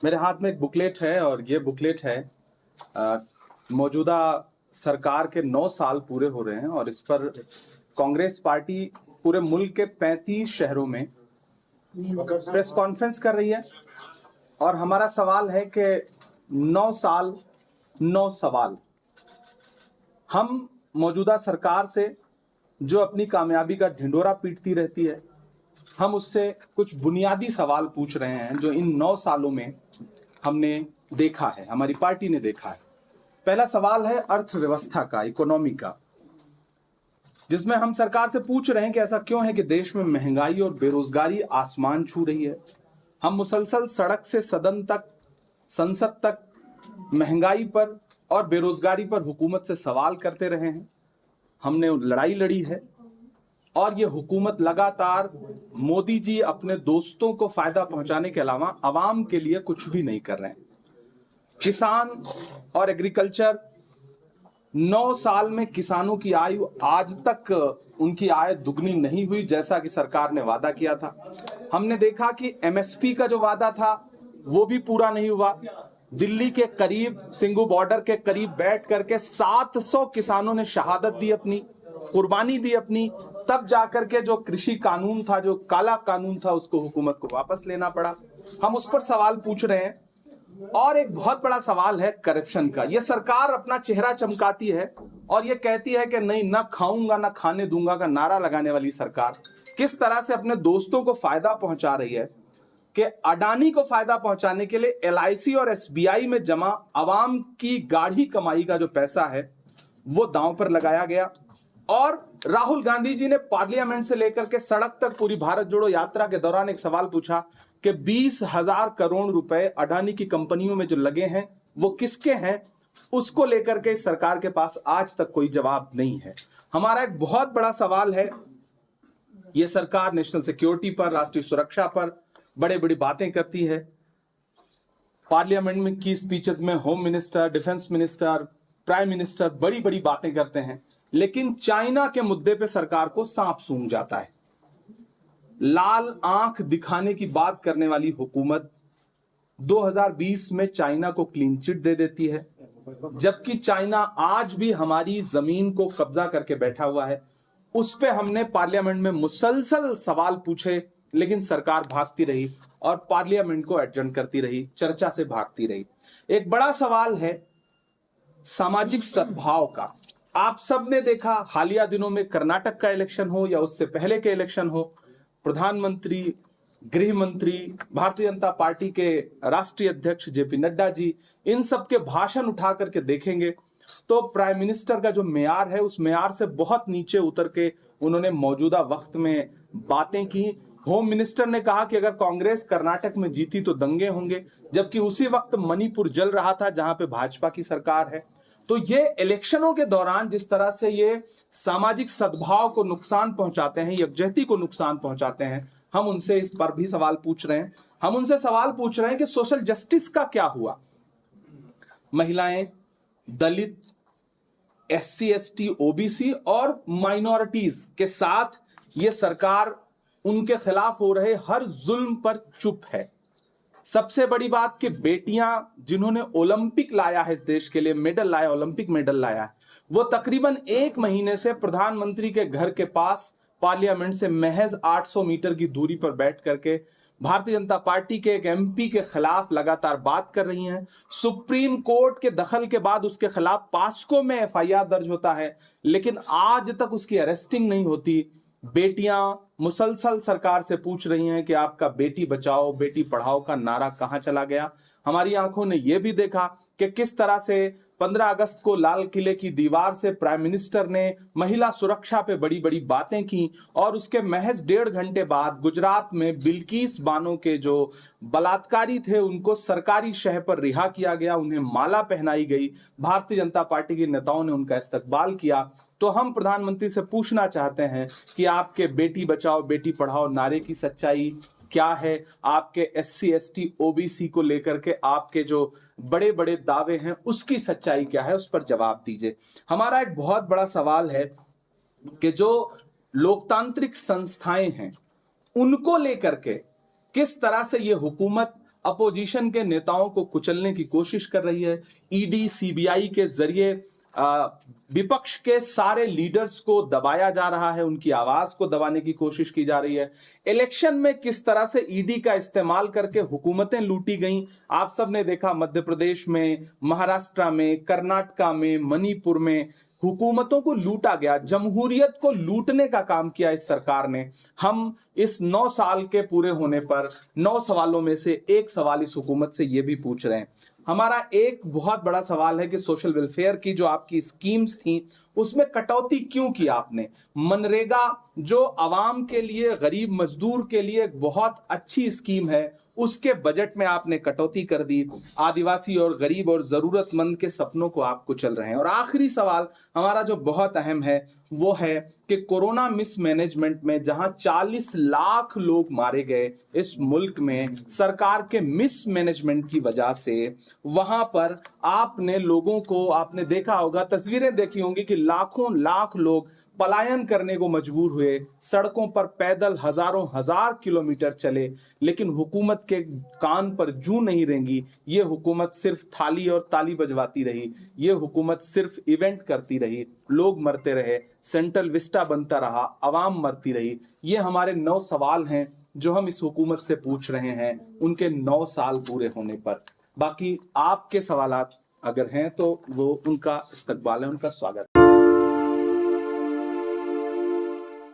मेरे हाथ में एक बुकलेट है और ये बुकलेट है मौजूदा सरकार के 9 साल पूरे हो रहे हैं और इस पर कांग्रेस पार्टी पूरे मुल्क के 35 शहरों में प्रेस कॉन्फ्रेंस कर रही है और हमारा सवाल है कि 9 साल 9 सवाल। हम मौजूदा सरकार से जो अपनी कामयाबी का ढिंढोरा पीटती रहती है, हम उससे कुछ बुनियादी सवाल पूछ रहे हैं जो इन 9 सालों में हमने देखा है, हमारी पार्टी ने देखा है। पहला सवाल है अर्थव्यवस्था का, इकोनॉमी का, जिसमें हम सरकार से पूछ रहे हैं कि ऐसा क्यों है कि देश में महंगाई और बेरोजगारी आसमान छू रही है। हम मुसलसल सड़क से सदन तक, संसद तक महंगाई पर और बेरोजगारी पर हुकूमत से सवाल करते रहे हैं। हमने लड़ाई लड़ी है और ये हुकूमत लगातार मोदी जी अपने दोस्तों को फायदा पहुंचाने के अलावा आवाम के लिए कुछ भी नहीं कर रहे हैं। किसान और एग्रीकल्चर, 9 साल में किसानों की आयु आज तक उनकी आय दुगनी नहीं हुई जैसा कि सरकार ने वादा किया था। हमने देखा कि एमएसपी का जो वादा था वो भी पूरा नहीं हुआ। दिल्ली के करीब, सिंघू बॉर्डर के करीब बैठ करके 700 किसानों ने शहादत दी, अपनी कुर्बानी दी अपनी, तब जाकर के जो कृषि कानून था, जो काला कानून था, उसको हुकूमत को वापस लेना पड़ा। हम उस पर सवाल पूछ रहे हैं। और एक बहुत बड़ा सवाल है करप्शन का। यह सरकार अपना चेहरा चमकाती है और यह कहती है कि नहीं, ना खाऊंगा ना खाने दूंगा का नारा लगाने वाली सरकार किस तरह से अपने दोस्तों को फायदा पहुंचा रही है कि अडानी को फायदा पहुंचाने के लिए एलआईसी और एसबीआई में जमा आवाम की गाढ़ी कमाई का जो पैसा है वो दांव पर लगाया गया। और राहुल गांधी जी ने पार्लियामेंट से लेकर के सड़क तक पूरी भारत जोड़ो यात्रा के दौरान एक सवाल पूछा कि 20,000 करोड़ रुपए अडानी की कंपनियों में जो लगे हैं वो किसके हैं। उसको लेकर के सरकार के पास आज तक कोई जवाब नहीं है। हमारा एक बहुत बड़ा सवाल है, ये सरकार नेशनल सिक्योरिटी पर, राष्ट्रीय सुरक्षा पर बड़े बड़ी बातें करती है। पार्लियामेंट में की स्पीचेस में home minister, defence minister, prime minister बड़ी बड़ी बातें करते हैं, लेकिन चाइना के मुद्दे पे सरकार को सांप सूंघ जाता है। लाल आंख दिखाने की बात करने वाली हुकूमत 2020 में चाइना को क्लीन चिट दे देती है, जबकि चाइना आज भी हमारी जमीन को कब्जा करके बैठा हुआ है। उस पे हमने पार्लियामेंट में मुसलसल सवाल पूछे, लेकिन सरकार भागती रही और पार्लियामेंट को एडजर्न करती रही, चर्चा से भागती रही। एक बड़ा सवाल है सामाजिक सद्भाव का। आप सब ने देखा, हालिया दिनों में कर्नाटक का इलेक्शन हो या उससे पहले के इलेक्शन हो, प्रधानमंत्री, गृह मंत्री, भारतीय जनता पार्टी के राष्ट्रीय अध्यक्ष जेपी नड्डा जी, इन सब के भाषण उठा करके देखेंगे तो प्राइम मिनिस्टर का जो मेयार है उस मेयार से बहुत नीचे उतर के उन्होंने मौजूदा वक्त में बातें की। होम मिनिस्टर ने कहा कि अगर कांग्रेस कर्नाटक में जीती तो दंगे होंगे, जबकि उसी वक्त मणिपुर जल रहा था जहां पे भाजपा की सरकार है। तो ये इलेक्शनों के दौरान जिस तरह से ये सामाजिक सद्भाव को नुकसान पहुंचाते हैं, यकजहती को नुकसान पहुंचाते हैं, हम उनसे इस पर भी सवाल पूछ रहे हैं। हम उनसे सवाल पूछ रहे हैं कि सोशल जस्टिस का क्या हुआ। महिलाएं, दलित, एससी, एसटी, ओबीसी और माइनॉरिटीज के साथ ये सरकार उनके खिलाफ हो रहे हर जुल्म पर चुप है। सबसे बड़ी बात कि बेटियां जिन्होंने ओलंपिक लाया है, इस देश के लिए मेडल लाया, ओलंपिक मेडल लाया है, वो तकरीबन 1 महीने से प्रधानमंत्री के घर के पास पार्लियामेंट से महज 800 मीटर की दूरी पर बैठ करके भारतीय जनता पार्टी के एक एमपी के खिलाफ लगातार बात कर रही हैं। सुप्रीम कोर्ट के दखल के बाद उसके खिलाफ पास्को में एफआईआर दर्ज होता है, लेकिन आज तक उसकी अरेस्टिंग नहीं होती। बेटियां मुसलसल सरकार से पूछ रही हैं कि आपका बेटी बचाओ बेटी पढ़ाओ का नारा कहां चला गया। हमारी आंखों ने यह भी देखा कि किस तरह से 15 अगस्त को लाल किले की दीवार से प्राइम मिनिस्टर ने महिला सुरक्षा पे बड़ी बड़ी बातें की और उसके महज 1.5 घंटे बाद गुजरात में बिल्किस बानो के जो बलात्कारी थे उनको सरकारी शह पर रिहा किया गया, उन्हें माला पहनाई गई, भारतीय जनता पार्टी के नेताओं ने उनका इस्तकबाल किया। तो हम प्रधानमंत्री से पूछना चाहते हैं कि आपके बेटी बचाओ बेटी पढ़ाओ नारे की सच्चाई क्या है, आपके एससी, एसटी, ओबीसी को लेकर के आपके जो बड़े बड़े दावे हैं उसकी सच्चाई क्या है, उस पर जवाब दीजिए। हमारा एक बहुत बड़ा सवाल है कि जो लोकतांत्रिक संस्थाएं हैं उनको लेकर के किस तरह से ये हुकूमत अपोजिशन के नेताओं को कुचलने की कोशिश कर रही है। ईडी सीबीआई के जरिए विपक्ष के सारे लीडर्स को दबाया जा रहा है, उनकी आवाज को दबाने की कोशिश की जा रही है। इलेक्शन में किस तरह से ईडी का इस्तेमाल करके हुकूमतें लूटी गईं, आप सब ने देखा। मध्य प्रदेश में, महाराष्ट्र में, कर्नाटका में, मणिपुर में हुकूमतों को लूटा गया, जमहूरियत को लूटने का काम किया इस सरकार ने। हम इस 9 साल के पूरे होने पर 9 सवालों में से एक सवाल इस हुकूमत से ये भी पूछ रहे हैं। हमारा एक बहुत बड़ा सवाल है कि सोशल वेलफेयर की जो आपकी स्कीम्स थी उसमें कटौती क्यों की आपने। मनरेगा जो आवाम के लिए, गरीब मजदूर के लिए एक बहुत अच्छी स्कीम है, उसके बजट में आपने कटौती कर दी। आदिवासी और गरीब और जरूरतमंद के सपनों को आप कुचल रहे हैं। और आखिरी सवाल हमारा जो बहुत अहम है वो है कि कोरोना मिसमैनेजमेंट में जहां 40 लाख लोग मारे गए इस मुल्क में सरकार के मिसमैनेजमेंट की वजह से, वहां पर आपने लोगों को, आपने देखा होगा, तस्वीरें देखी होंगी कि लाखों लाख लोग पलायन करने को मजबूर हुए, सड़कों पर पैदल हजारों हजार किलोमीटर चले, लेकिन हुकूमत के कान पर जूं नहीं रेंगी। ये हुकूमत सिर्फ थाली और ताली बजवाती रही, ये हुकूमत सिर्फ इवेंट करती रही, लोग मरते रहे, सेंट्रल विस्टा बनता रहा, आवाम मरती रही। ये हमारे 9 सवाल हैं जो हम इस हुकूमत से पूछ रहे हैं उनके 9 साल पूरे होने पर। बाकी आपके सवालात अगर हैं तो वो उनका इस्तकबाल है, उनका स्वागत है।